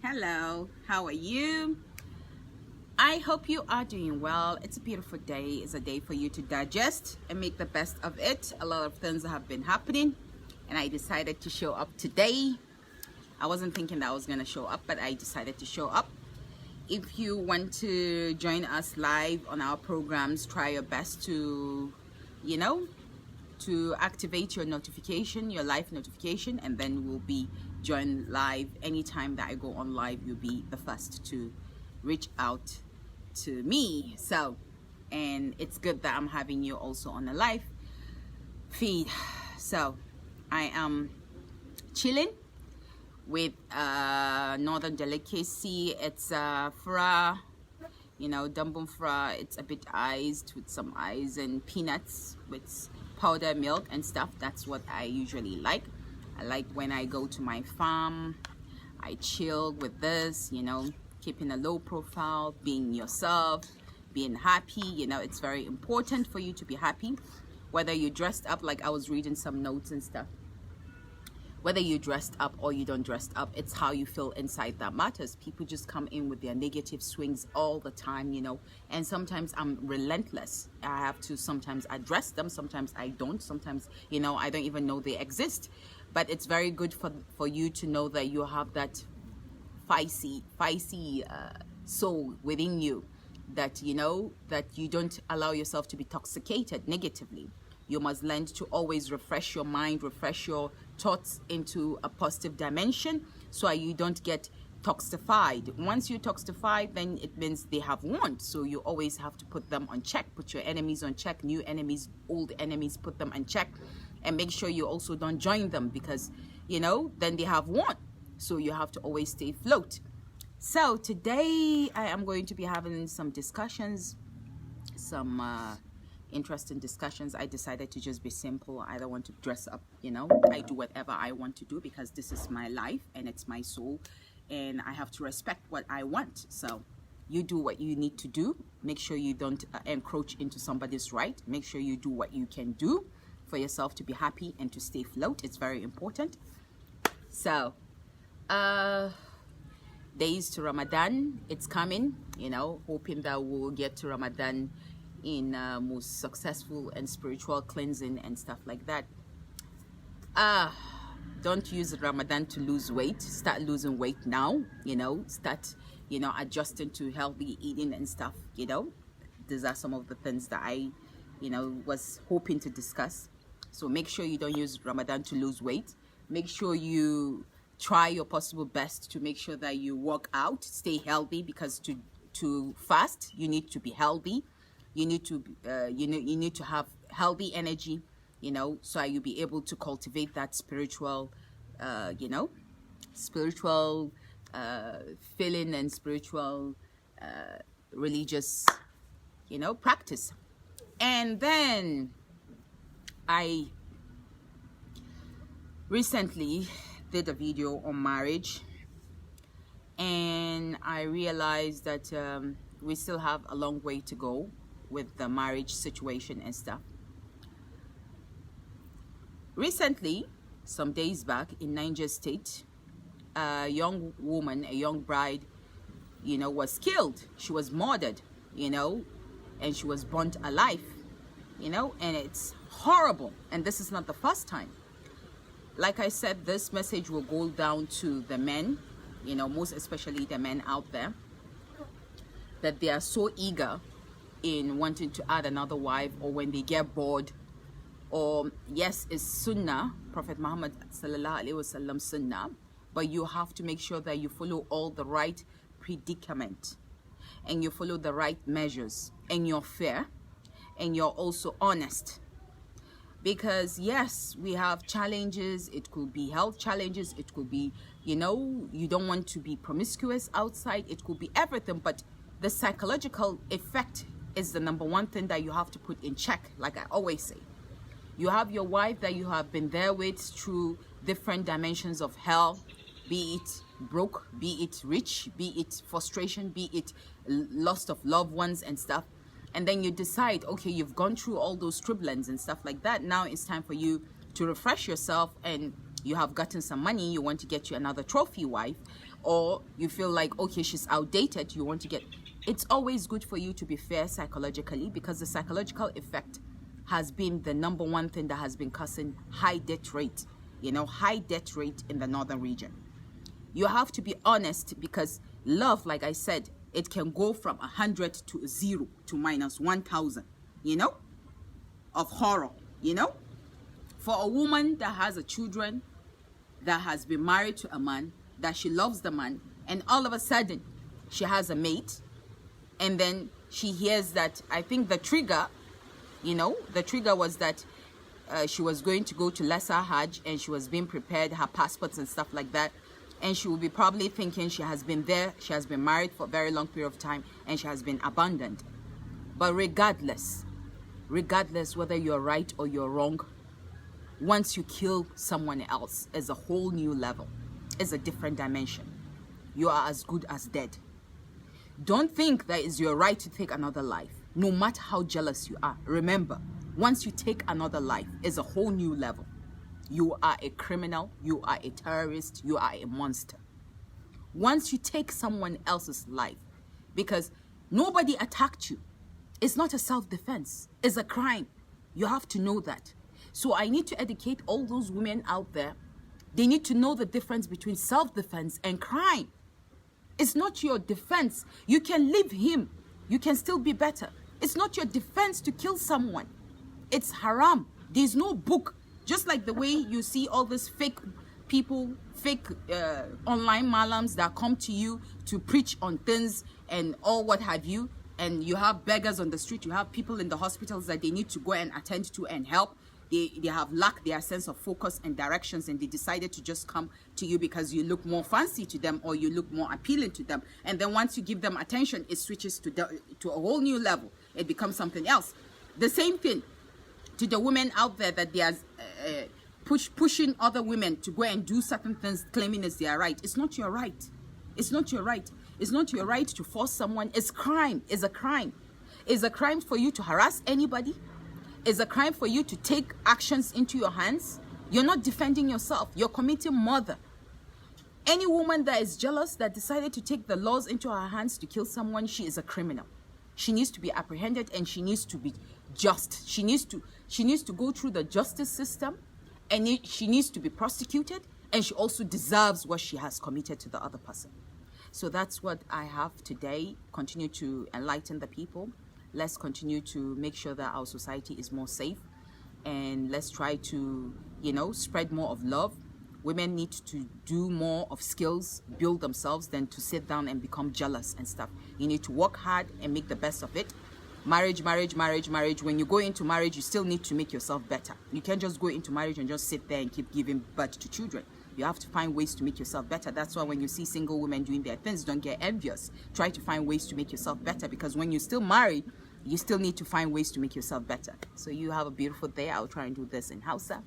Hello, how are you? I hope you are doing well. It's a beautiful day. It's a day for you to digest and make the best of it. A lot of things have been happening and I decided to show up today. I wasn't thinking that I was going to show up, but I decided to show up. If you want to join us live on our programs, try your best to, to activate your notification, your live notification, and then we'll be joined live. Anytime that I go on live, you'll be the first to reach out to me. So, and it's good that I'm having you also on a live feed. So I am chilling with northern delicacy. It's fra, dumbum fra. It's a bit iced with some ice and peanuts with powdered milk and stuff. That's what I usually like. I like when I go to my farm, I chill with this, keeping a low profile, being yourself, being happy. It's very important for you to be happy, whether you're dressed up, like I was reading some notes and stuff. Whether you dressed up or you don't dress up, it's how you feel inside that matters. People just come in with their negative swings all the time, and sometimes I'm relentless. I have to sometimes address them, sometimes I don't, sometimes, I don't even know they exist. But it's very good for you to know that you have that feisty soul within you, that, that you don't allow yourself to be toxicated negatively. You must learn to always refresh your mind, refresh your thoughts into a positive dimension so you don't get toxified. Once you toxify, then it means they have won. So you always have to put them on check, put your enemies on check, new enemies, old enemies, put them on check, and make sure you also don't join them because, then they have won. So you have to always stay afloat. So today I am going to be having some discussions, some interesting discussions. I decided to just be simple. I don't want to dress up, I do whatever I want to do because this is my life and it's my soul and I have to respect what I want. So you do what you need to do. Make sure you don't encroach into somebody's right. Make sure you do what you can do for yourself to be happy and to stay afloat. It's very important. So days to Ramadan, it's coming, hoping that we'll get to Ramadan in most successful and spiritual cleansing and stuff like that. Don't use Ramadan to lose weight. Start losing weight now, start adjusting to healthy eating and stuff. These are some of the things that I was hoping to discuss. So make sure you don't use Ramadan to lose weight. Make sure you try your possible best to make sure that you work out, stay healthy, because to fast you need to be healthy. You need to you need to have healthy energy, so you'll be able to cultivate that spiritual feeling and spiritual religious practice. And then I recently did a video on marriage and I realized that we still have a long way to go with the marriage situation and stuff. Recently, some days back in Niger state, a young woman, a young bride, was killed. She was murdered, and she was burnt alive, and it's horrible. And this is not the first time. Like I said, this message will go down to the men, most especially the men out there, that they are so eager in wanting to add another wife, or when they get bored, or yes, it's sunnah, Prophet Muhammad sallallahu alaihi wasallam sunnah, but you have to make sure that you follow all the right predicament and you follow the right measures and you're fair and you're also honest. Because yes, we have challenges. It could be health challenges, it could be you don't want to be promiscuous outside, it could be everything, but the psychological effect is the number one thing that you have to put in check. Like I always say, you have your wife that you have been there with through different dimensions of hell, be it broke, be it rich, be it frustration, be it loss of loved ones and stuff. And then you decide, okay, you've gone through all those turbulence and stuff like that. Now it's time for you to refresh yourself, and you have gotten some money. You want to get you another trophy wife, or you feel like, okay, she's outdated, you want to get, it's always good for you to be fair psychologically, because the psychological effect has been the number one thing that has been causing high death rate, high death rate in the northern region. You have to be honest, because love, like I said, it can go from 100 to 0 to minus 1,000, of horror, For a woman that has a children, that has been married to a man, that she loves the man, and all of a sudden she has a mate, and then she hears that, I think the trigger was that she was going to go to Lesser Hajj, and she was being prepared, her passports and stuff like that, and she will be probably thinking she has been there, she has been married for a very long period of time, and she has been abandoned. But regardless whether you're right or you're wrong, once you kill someone else, it's a whole new level. It's a different dimension. You are as good as dead. Don't think that it's your right to take another life, no matter how jealous you are. Remember, once you take another life, it's a whole new level. You are a criminal, you are a terrorist, you are a monster. Once you take someone else's life, because nobody attacked you, it's not a self-defense, it's a crime. You have to know that. So I need to educate all those women out there. They need to know the difference between self-defense and crime. It's not your defense. You can leave him. You can still be better. It's not your defense to kill someone. It's haram. There's no book. Just like the way you see all these fake people, fake online malams that come to you to preach on things and all what have you, and you have beggars on the street, you have people in the hospitals that they need to go and attend to and help. They have lacked their sense of focus and directions, and they decided to just come to you because you look more fancy to them or you look more appealing to them. And then once you give them attention, it switches to a whole new level. It becomes something else. The same thing to the women out there that they are pushing other women to go and do certain things, claiming it's their right. It's not your right. It's not your right. It's not your right to force someone. It's crime. It's a crime. It's a crime for you to harass anybody. It's a crime for you to take actions into your hands. You're not defending yourself. You're committing murder. Any woman that is jealous, that decided to take the laws into her hands to kill someone, she is a criminal. She needs to be apprehended, and she needs to be just. She needs to go through the justice system, and she needs to be prosecuted, and she also deserves what she has committed to the other person. So that's what I have today. Continue to enlighten the people. Let's continue to make sure that our society is more safe, and let's try to, spread more of love. Women need to do more of skills, build themselves, than to sit down and become jealous and stuff. You need to work hard and make the best of it. Marriage. When you go into marriage, you still need to make yourself better. You can't just go into marriage and just sit there and keep giving birth to children. You have to find ways to make yourself better. That's why when you see single women doing their things, don't get envious. Try to find ways to make yourself better, because when you're still married, you still need to find ways to make yourself better. So you have a beautiful day. I'll try and do this in Hausa.